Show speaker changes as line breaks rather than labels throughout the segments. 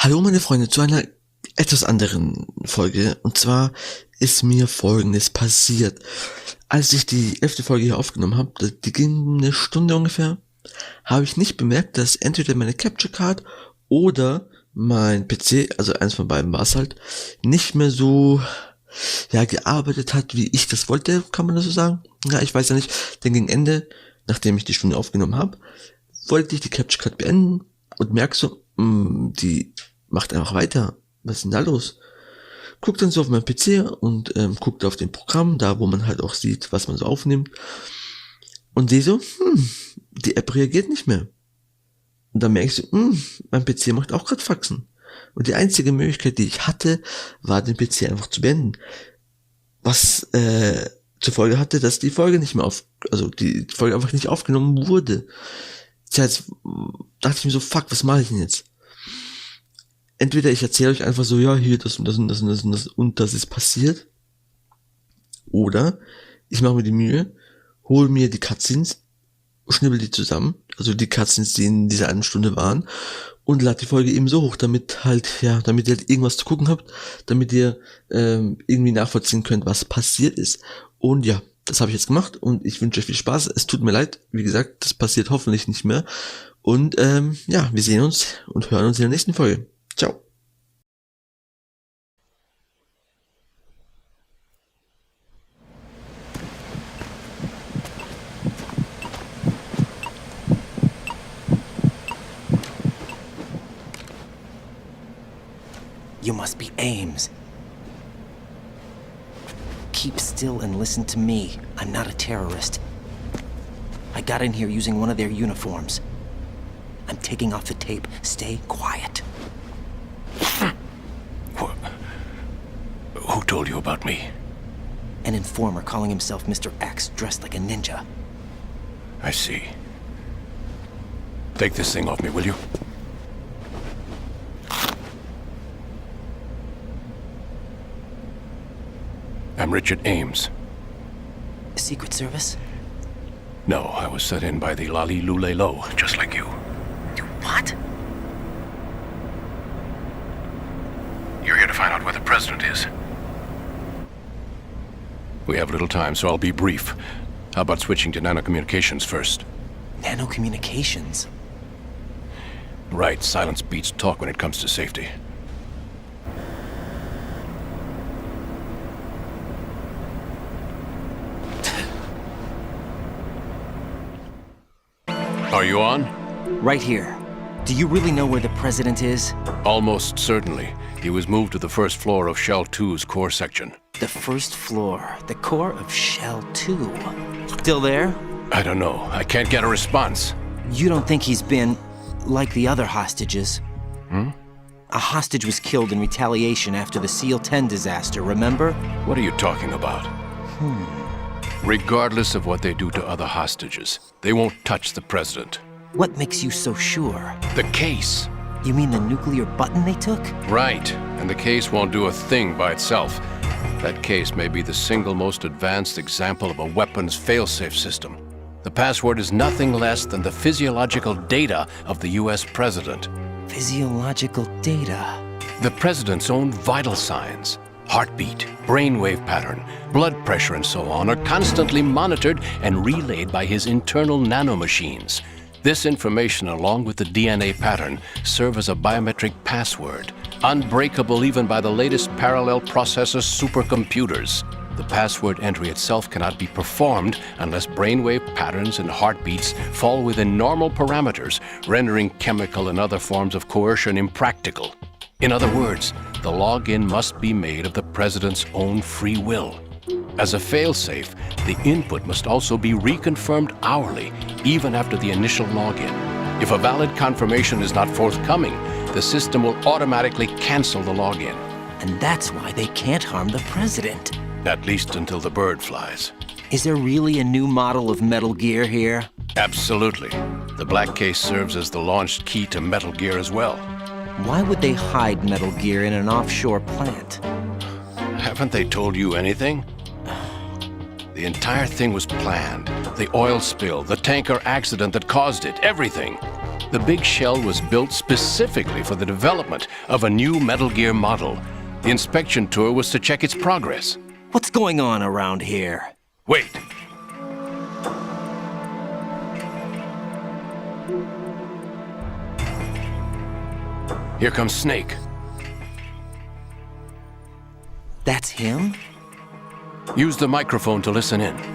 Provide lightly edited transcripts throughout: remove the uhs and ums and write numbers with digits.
Hallo meine Freunde, zu einer etwas anderen Folge. Und zwar ist mir Folgendes passiert. Als ich die 11. Folge hier aufgenommen habe, die ging eine Stunde ungefähr, habe ich nicht bemerkt, dass entweder meine Capture Card oder mein PC, also eins von beiden war es halt, nicht mehr so gearbeitet hat, wie ich das wollte, kann man das so sagen? Ja, ich weiß ja nicht. Denn gegen Ende, nachdem ich die Stunde aufgenommen habe, wollte ich die Capture Card beenden und merke so, die macht einfach weiter. Was ist denn da los? Guckt dann so auf meinen PC und guckt auf den Programm, da wo man halt auch sieht, was man so aufnimmt. Und sehe so, die App reagiert nicht mehr. Und dann merke ich so, mein PC macht auch gerade Faxen. Und die einzige Möglichkeit, die ich hatte, war den PC einfach zu beenden. Was zur Folge hatte, dass die Folge nicht mehr die Folge einfach nicht aufgenommen wurde. Tja, jetzt dachte ich mir so, fuck, was mache ich denn jetzt? Entweder ich erzähle euch einfach so, ja, hier, das und das und das und das und das und das ist passiert. Oder ich mache mir die Mühe, hole mir die Cutscenes, schnibbel die zusammen, also die Cutscenes, die in dieser einen Stunde waren, und lade die Folge eben so hoch, damit ihr halt irgendwas zu gucken habt, damit ihr irgendwie nachvollziehen könnt, was passiert ist. Und ja, das habe ich jetzt gemacht und ich wünsche euch viel Spaß. Es tut mir leid, wie gesagt, das passiert hoffentlich nicht mehr. Und wir sehen uns und hören uns in der nächsten Folge. Ciao.
You must be Ames. Keep still and listen to me. I'm not a terrorist. I got in here using one of their uniforms. I'm taking off the tape. Stay quiet.
Who told you about me?
An informer calling himself Mr. X, dressed like a ninja.
I see. Take this thing off me, will you? I'm Richard Ames.
Secret Service?
No, I was set in by the Lali Lule Lo, just like you.
You what?
You're here to find out where the president is. We have little time, so I'll be brief. How about switching to nanocommunications first?
Nanocommunications?
Right, silence beats talk when it comes to safety. Are you on?
Right here. Do you really know where the president is?
Almost certainly. He was moved to the first floor of Shell 2's core section.
The first floor. The core of Shell 2. Still there?
I don't know. I can't get a response.
You don't think he's been like the other hostages? A hostage was killed in retaliation after the SEAL 10 disaster, remember?
What are you talking about? Regardless of what they do to other hostages, they won't touch the president.
What makes you so sure?
The case.
You mean the nuclear button they took?
Right. And the case won't do a thing by itself. That case may be the single most advanced example of a weapons failsafe system. The password is nothing less than the physiological data of the US president.
Physiological data?
The president's own vital signs. Heartbeat, brainwave pattern, blood pressure and so on are constantly monitored and relayed by his internal nanomachines. This information, along with the DNA pattern, serve as a biometric password, unbreakable even by the latest parallel processor supercomputers. The password entry itself cannot be performed unless brainwave patterns and heartbeats fall within normal parameters, rendering chemical and other forms of coercion impractical. In other words, the login must be made of the president's own free will. As a failsafe, the input must also be reconfirmed hourly, even after the initial login. If a valid confirmation is not forthcoming, the system will automatically cancel the login.
And that's why they can't harm the president.
At least until the bird flies.
Is there really a new model of Metal Gear here?
Absolutely. The black case serves as the launch key to Metal Gear as well.
Why would they hide Metal Gear in an offshore plant?
Haven't they told you anything? The entire thing was planned. The oil spill, the tanker accident that caused it, everything. The Big Shell was built specifically for the development of a new Metal Gear model. The inspection tour was to check its progress.
What's going on around here?
Wait. Here comes Snake.
That's him?
Use the microphone to listen in.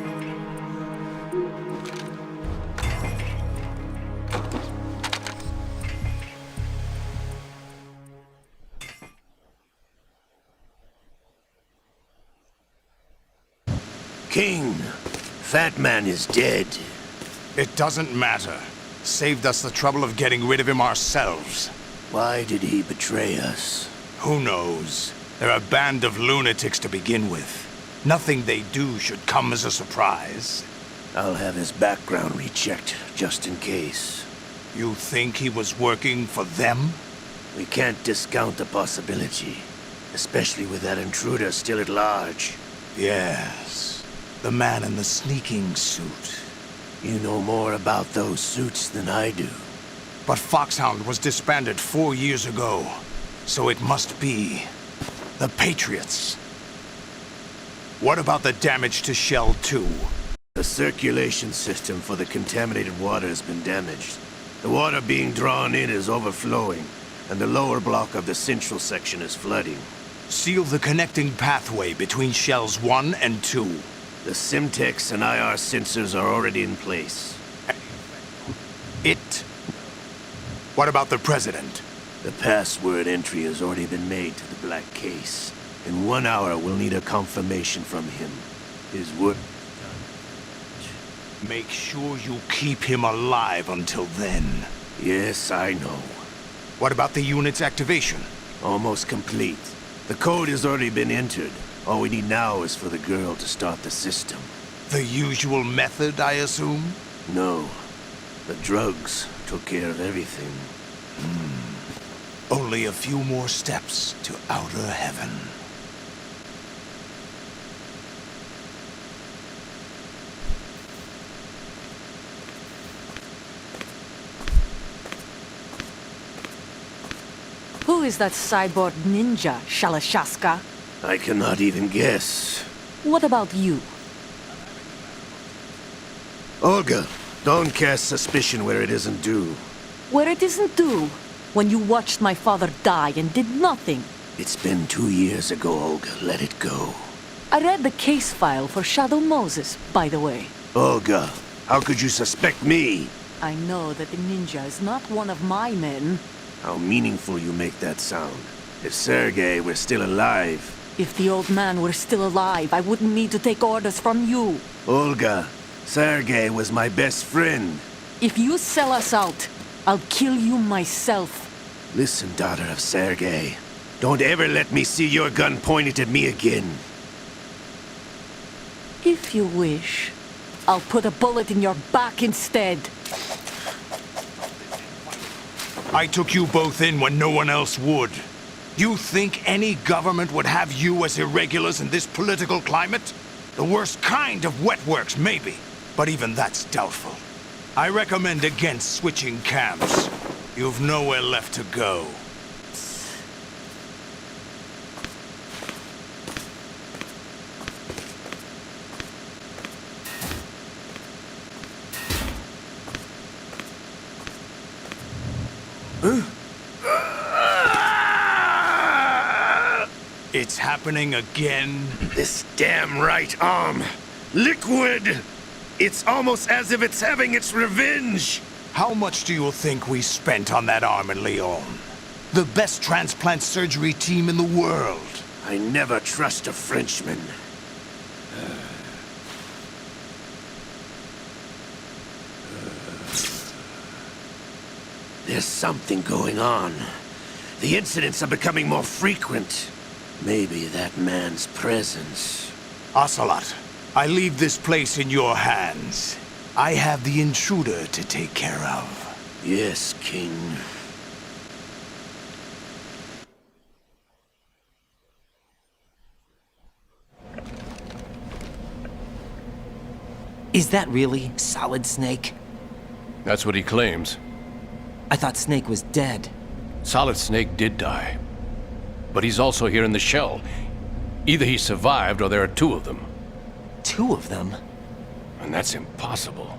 King, Fat Man is dead.
It doesn't matter. Saved us the trouble of getting rid of him ourselves.
Why did he betray us?
Who knows? They're a band of lunatics to begin with. Nothing they do should come as a surprise.
I'll have his background rechecked, just in case.
You think he was working for them?
We can't discount the possibility, especially with that intruder still at large.
Yes. The man in the sneaking suit.
You know more about those suits than I do.
But Foxhound was disbanded 4 years ago, so it must be the Patriots. What about the damage to Shell 2?
The circulation system for the contaminated water has been damaged. The water being drawn in is overflowing, and the lower block of the central section is flooding.
Seal the connecting pathway between Shells 1 and 2.
The Simtex and IR sensors are already in place.
What about the President?
The password entry has already been made to the Black Case. In 1 hour, we'll need a confirmation from him. His word...
Make sure you keep him alive until then.
Yes, I know.
What about the unit's activation?
Almost complete. The code has already been entered. All we need now is for the girl to start the system.
The usual method, I assume?
No. The drugs took care of everything.
Only a few more steps to outer heaven.
Who is that cyborg ninja, Shalashaska?
I cannot even guess.
What about you?
Olga, don't cast suspicion where it isn't due.
Where it isn't due, when you watched my father die and did nothing.
It's been 2 years ago, Olga. Let it go.
I read the case file for Shadow Moses, by the way.
Olga, how could you suspect me?
I know that the ninja is not one of my men.
How meaningful you make that sound. If Sergei were still alive...
If the old man were still alive, I wouldn't need to take orders from you.
Olga, Sergei was my best friend.
If you sell us out, I'll kill you myself.
Listen, daughter of Sergei. Don't ever let me see your gun pointed at me again.
If you wish, I'll put a bullet in your back instead.
I took you both in when no one else would. You think any government would have you as irregulars in this political climate? The worst kind of wet works, maybe. But even that's doubtful. I recommend against switching camps. You've nowhere left to go. It's happening again.
This damn right arm. Liquid! It's almost as if it's having its revenge!
How much do you think we spent on that arm in Lyon? The best transplant surgery team in the world.
I never trust a Frenchman. There's something going on. The incidents are becoming more frequent. Maybe that man's presence.
Ocelot, I leave this place in your hands. I have the intruder to take care of.
Yes, King.
Is that really Solid Snake?
That's what he claims.
I thought Snake was dead.
Solid Snake did die. But he's also here in the shell. Either he survived or there are two of them.
Two of them?
And that's impossible.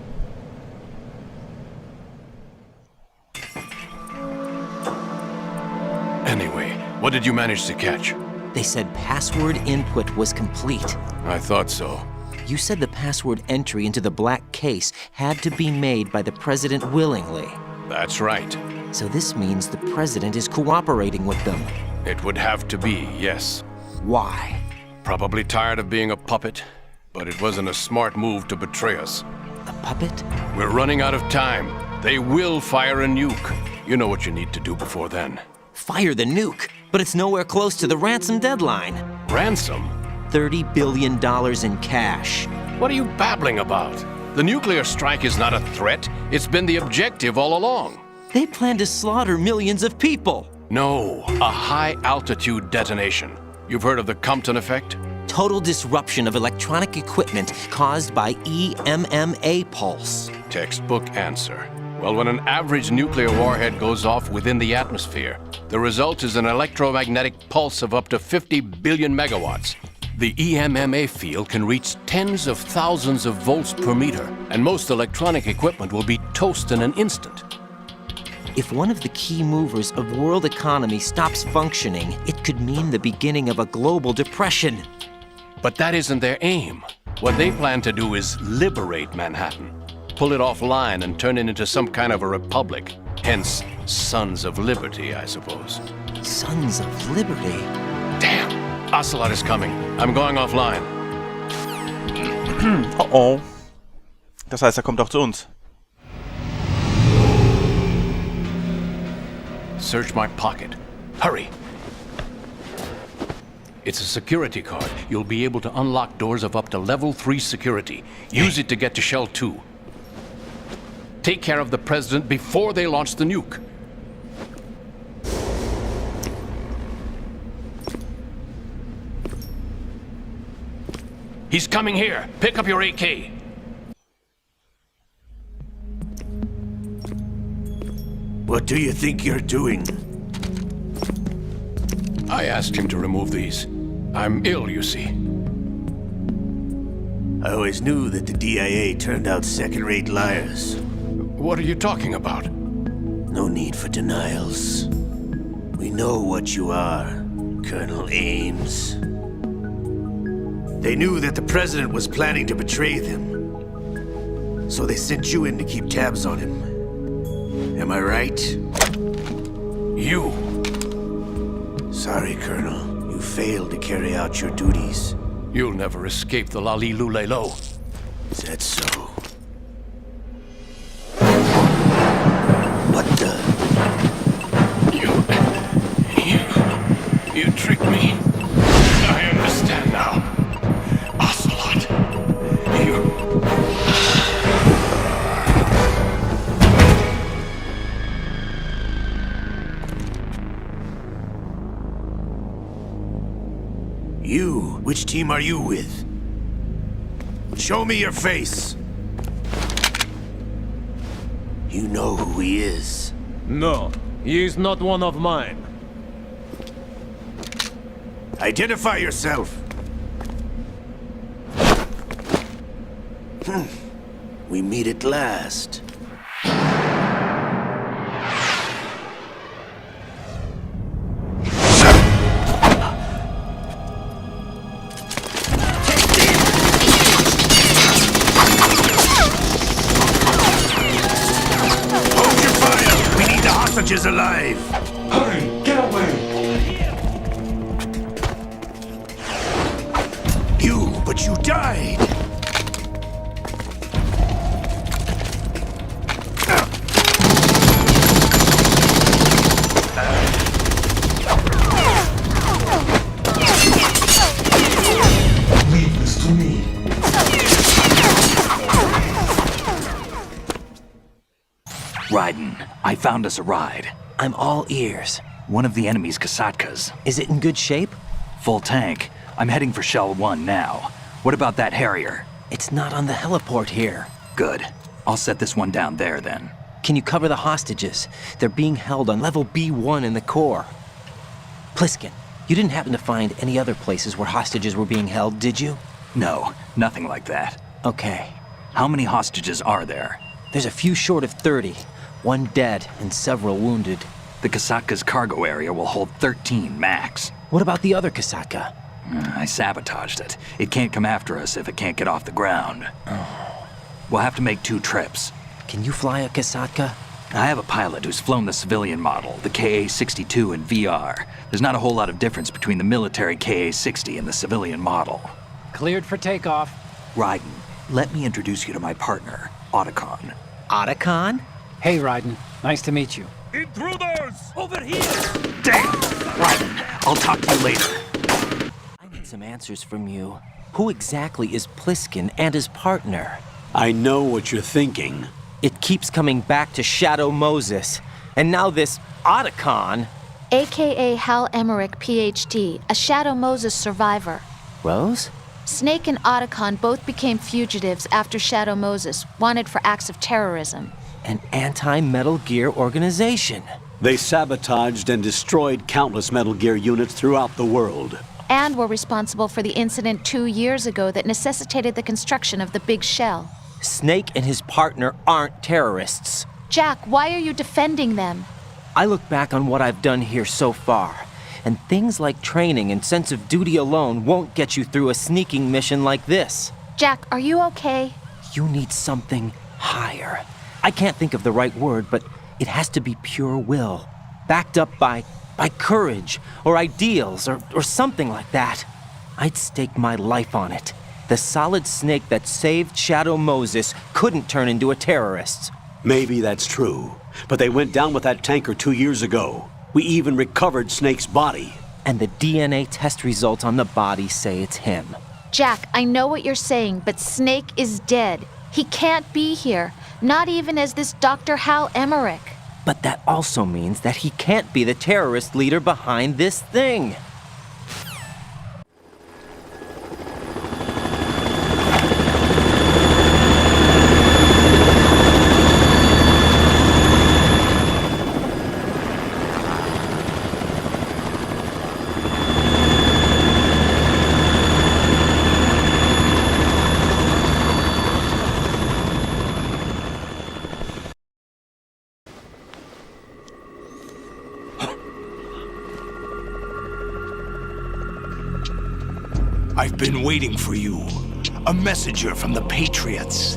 Anyway, what did you manage to catch?
They said password input was complete.
I thought so.
You said the password entry into the black case had to be made by the president willingly.
That's right.
So this means the president is cooperating with them.
It would have to be, yes.
Why?
Probably tired of being a puppet, but it wasn't a smart move to betray us.
A puppet?
We're running out of time. They will fire a nuke. You know what you need to do before then.
Fire the nuke, but it's nowhere close to the ransom deadline.
Ransom?
$30 billion in cash.
What are you babbling about? The nuclear strike is not a threat. It's been the objective all along.
They plan to slaughter millions of people.
No, a high-altitude detonation. You've heard of the Compton effect?
Total disruption of electronic equipment caused by EMMA pulse.
Textbook answer. Well, when an average nuclear warhead goes off within the atmosphere, the result is an electromagnetic pulse of up to 50 billion megawatts. The EMMA field can reach tens of thousands of volts per meter, and most electronic equipment will be toast in an instant.
If one of the key movers of world economy stops functioning, it could mean the beginning of a global depression.
But that isn't their aim. What they plan to do is liberate Manhattan. Pull it offline and turn it into some kind of a republic. Hence, Sons of Liberty, I suppose.
Sons of Liberty?
Damn! Ocelot is coming. I'm going offline.
Oh oh. Das heißt, er kommt auch zu uns.
Search my pocket. Hurry! It's a security card. You'll be able to unlock doors of up to level 3 security. Use it to get to Shell 2. Take care of the president before they launch the nuke. He's coming here. Pick up your AK.
What do you think you're doing?
I asked him to remove these. I'm ill, you see.
I always knew that the DIA turned out second-rate liars.
What are you talking about?
No need for denials. We know what you are, Colonel Ames. They knew that the president was planning to betray them. So they sent you in to keep tabs on him. Am I right?
You!
Sorry, Colonel. You failed to carry out your duties.
You'll never escape the Lalilulelo.
Is that so? What the?
You tricked me. I understand now. Ocelot.
You? Which team are you with? Show me your face. You know who he is.
No, he is not one of mine.
Identify yourself. We meet at last. Hold your fire! We need the hostages alive!
Hurry! Get away!
But you died!
Leave this to me.
Raiden, I found us a ride.
I'm all ears.
One of the enemy's Kasatkas.
Is it in good shape?
Full tank. I'm heading for Shell 1 now. What about that Harrier?
It's not on the heliport here.
Good. I'll set this one down there then.
Can you cover the hostages? They're being held on level B1 in the core. Pliskin, you didn't happen to find any other places where hostages were being held, did you?
No, nothing like that.
Okay.
How many hostages are there?
There's a few short of 30. One dead and several wounded.
The Kasatka's cargo area will hold 13 max.
What about the other Kasatka?
I sabotaged it. It can't come after us if it can't get off the ground. We'll have to make 2 trips.
Can you fly a Kasatka?
I have a pilot who's flown the civilian model, the KA-62 in VR. There's not a whole lot of difference between the military KA-60 and the civilian model.
Cleared for takeoff.
Raiden, let me introduce you to my partner, Otacon.
Otacon?
Hey, Raiden. Nice to meet you.
Intruders! Over here!
Damn! Raiden, I'll talk to you later.
I need some answers from you. Who exactly is Pliskin and his partner?
I know what you're thinking.
It keeps coming back to Shadow Moses. And now this Otacon.
AKA Hal Emmerich, PhD, a Shadow Moses survivor.
Rose?
Snake and Otacon both became fugitives after Shadow Moses, wanted for acts of terrorism.
An anti-Metal Gear organization.
They sabotaged and destroyed countless Metal Gear units throughout the world.
And were responsible for the incident 2 years ago that necessitated the construction of the Big Shell.
Snake and his partner aren't terrorists.
Jack, why are you defending them?
I look back on what I've done here so far, and things like training and sense of duty alone won't get you through a sneaking mission like this.
Jack, are you okay?
You need something higher. I can't think of the right word, but it has to be pure will, backed up by courage, or ideals, or something like that. I'd stake my life on it. The solid snake that saved Shadow Moses couldn't turn into a terrorist.
Maybe that's true, but they went down with that tanker 2 years ago. We even recovered Snake's body.
And the DNA test results on the body say it's him.
Jack, I know what you're saying, but Snake is dead. He can't be here, not even as this Dr. Hal Emmerich.
But that also means that he can't be the terrorist leader behind this thing.
I've been waiting for you. A messenger from the Patriots.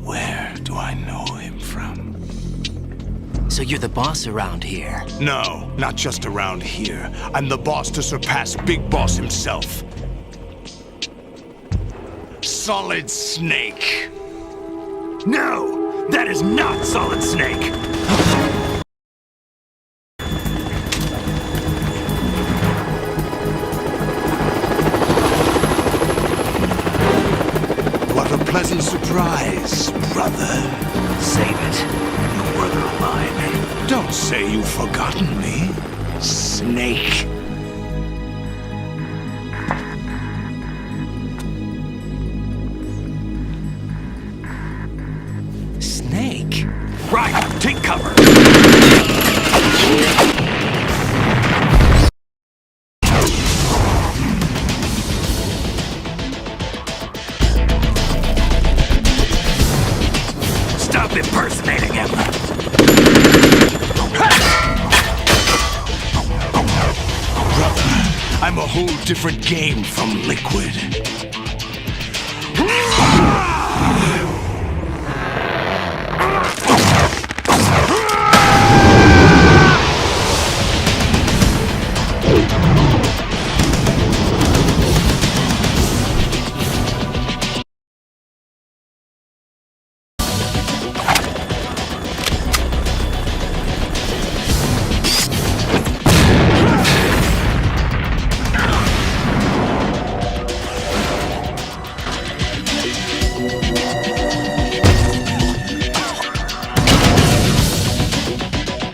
Where do I know him from?
So you're the boss around here?
No, not just around here. I'm the boss to surpass Big Boss himself. Solid Snake. No, that is not Solid Snake. Pleasant surprise, brother.
Save it. No brother of mine.
Don't say you've forgotten me, Snake.
Snake?
Right, take cover.
Stop impersonating him! Brother, I'm a whole different game from Liquid.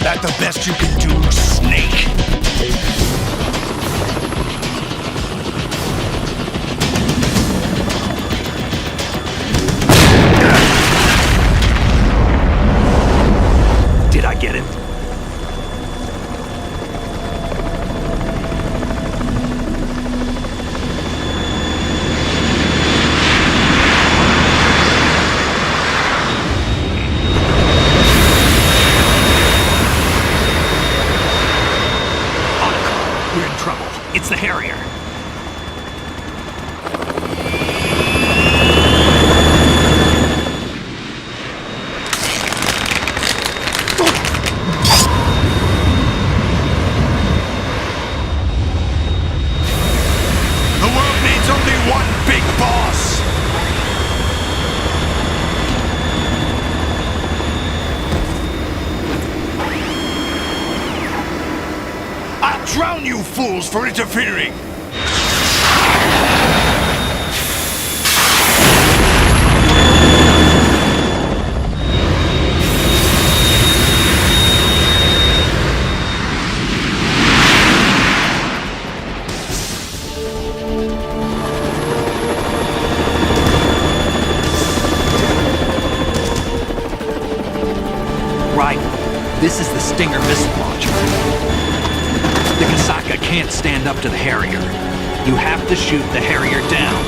That the best you can do, Snake?
the Harrier.
The world needs only one big boss. I'll drown you fools for interfering.
Right. This is the Stinger missile launcher. The Kasaka can't stand up to the Harrier. You have to shoot the Harrier down.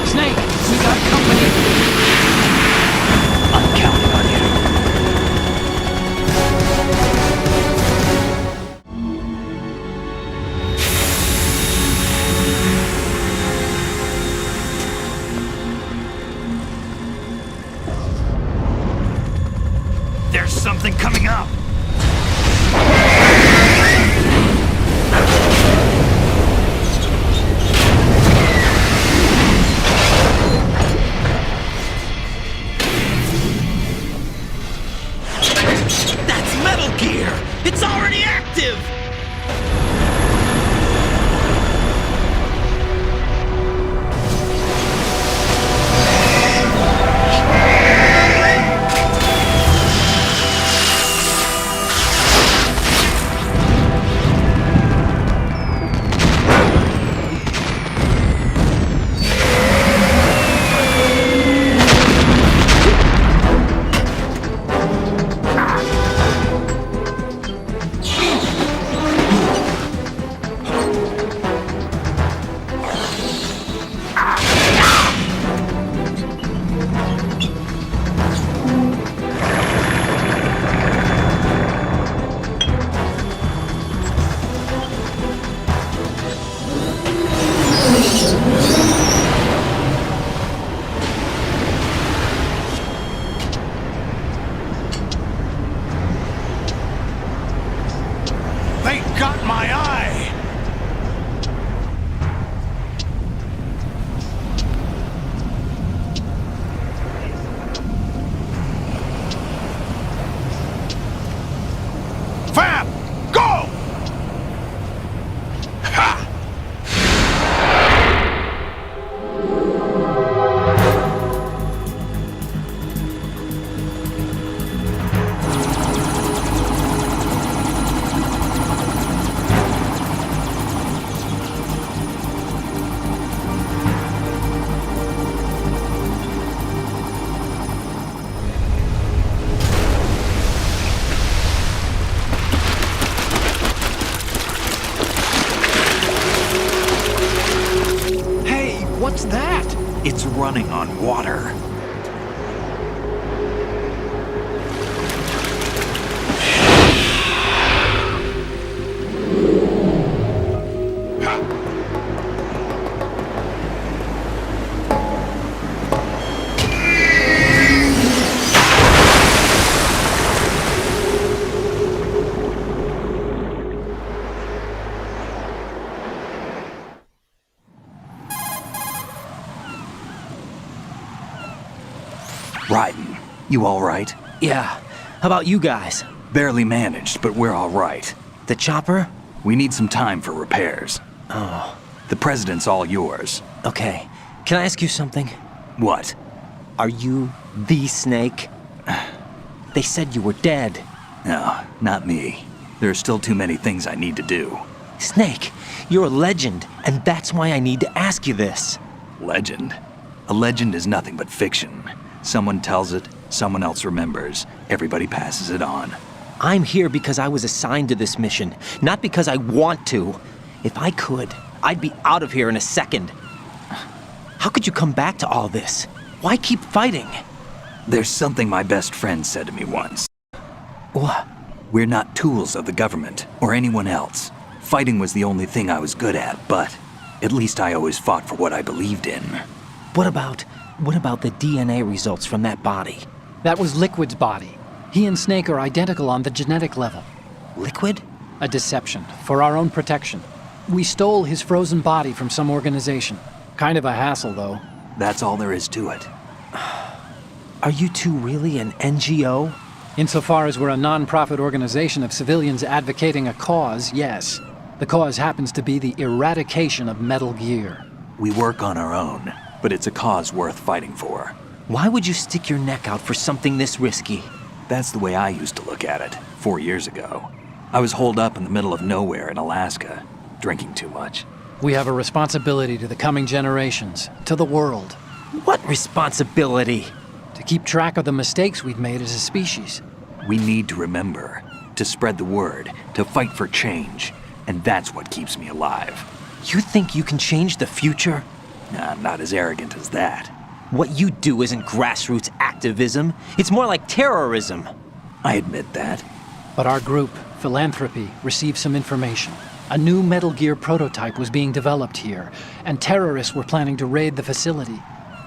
Snake, we got company.
I'm counting on you.
There's something coming up.
That's Metal Gear! It's already active!
They got my eye! Fab! Go! Ha!
Hey, what's that?
It's running on water. Raiden, you all right?
Yeah. How about you guys?
Barely managed, but we're all right.
The chopper?
We need some time for repairs.
Oh,
The president's all yours.
okay. Can I ask you something?
What?
Are you the Snake? They said you were dead.
No, not me. There are still too many things I need to do.
Snake, you're a legend, and that's why I need to ask you this.
Legend? A legend is nothing but fiction. Someone tells it, someone else remembers. Everybody passes it on.
I'm here because I was assigned to this mission, not because I want to. If I could, I'd be out of here in a second. How could you come back to all this? Why keep fighting?
There's something my best friend said to me once.
What?
We're not tools of the government or anyone else. Fighting was the only thing I was good at, but at least I always fought for what I believed in.
What about the DNA results from that body?
That was Liquid's body. He and Snake are identical on the genetic level.
Liquid?
A deception, for our own protection. We stole his frozen body from some organization. Kind of a hassle, though.
That's all there is to it.
Are you two really an NGO?
Insofar as we're a non-profit organization of civilians advocating a cause, yes. The cause happens to be the eradication of Metal Gear.
We work on our own, but it's a cause worth fighting for.
Why would you stick your neck out for something this risky?
That's the way I used to look at it, 4 years ago. I was holed up in the middle of nowhere in Alaska, drinking too much.
We have a responsibility to the coming generations, to the world.
What responsibility?
To keep track of the mistakes we've made as a species.
We need to remember, to spread the word, to fight for change, and that's what keeps me alive.
You think you can change the future?
Nah, I'm not as arrogant as that.
What you do isn't grassroots activism. It's more like terrorism.
I admit that.
But our group, Philanthropy, received some information. A new Metal Gear prototype was being developed here, and terrorists were planning to raid the facility.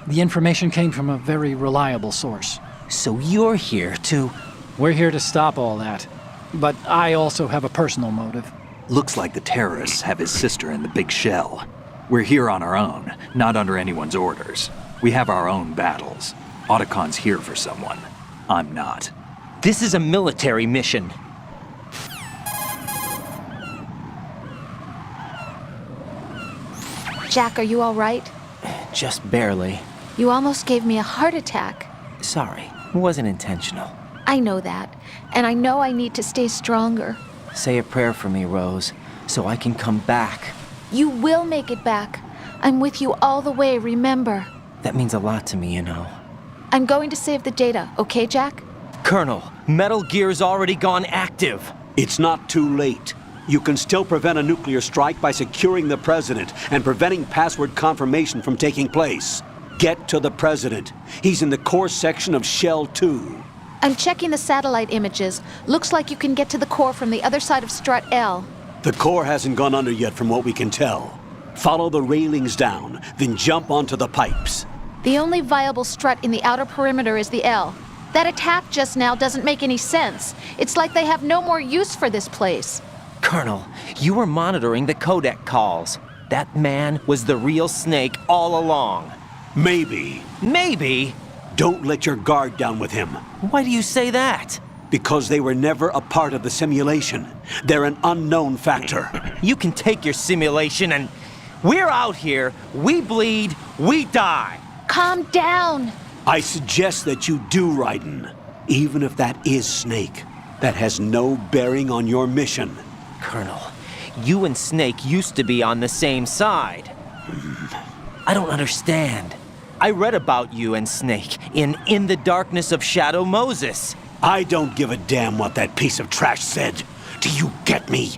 The information came from a very reliable source.
So you're here to...
We're here to stop all that. But I also have a personal motive.
Looks like the terrorists have his sister in the Big Shell. We're here on our own, not under anyone's orders. We have our own battles. Otacon's here for someone. I'm not.
This is a military mission.
Jack, are you all right?
Just barely.
You almost gave me a heart attack.
Sorry, it wasn't intentional.
I know that, and I know I need to stay stronger.
Say a prayer for me, Rose, so I can come back.
You will make it back. I'm with you all the way, remember.
That means a lot to me, you know.
I'm going to save the data, okay, Jack?
Colonel, Metal Gear's already gone active.
It's not too late. You can still prevent a nuclear strike by securing the president and preventing password confirmation from taking place. Get to the president. He's in the core section of Shell 2.
I'm checking the satellite images. Looks like you can get to the core from the other side of Strut L.
The core hasn't gone under yet from what we can tell. Follow the railings down, then jump onto the pipes.
The only viable strut in the outer perimeter is the L. That attack just now doesn't make any sense. It's like they have no more use for this place.
Colonel, you were monitoring the codec calls. That man was the real Snake all along.
Maybe.
Maybe?
Don't let your guard down with him.
Why do you say that?
Because they were never a part of the simulation. They're an unknown factor.
You can take your simulation and... We're out here, we bleed, we die.
Calm down.
I suggest that you do, Raiden. Even if that is Snake. That has no bearing on your mission.
Colonel, you and Snake used to be on the same side. I don't understand. I read about you and Snake in the Darkness of Shadow Moses.
I don't give a damn what that piece of trash said. Do you get me?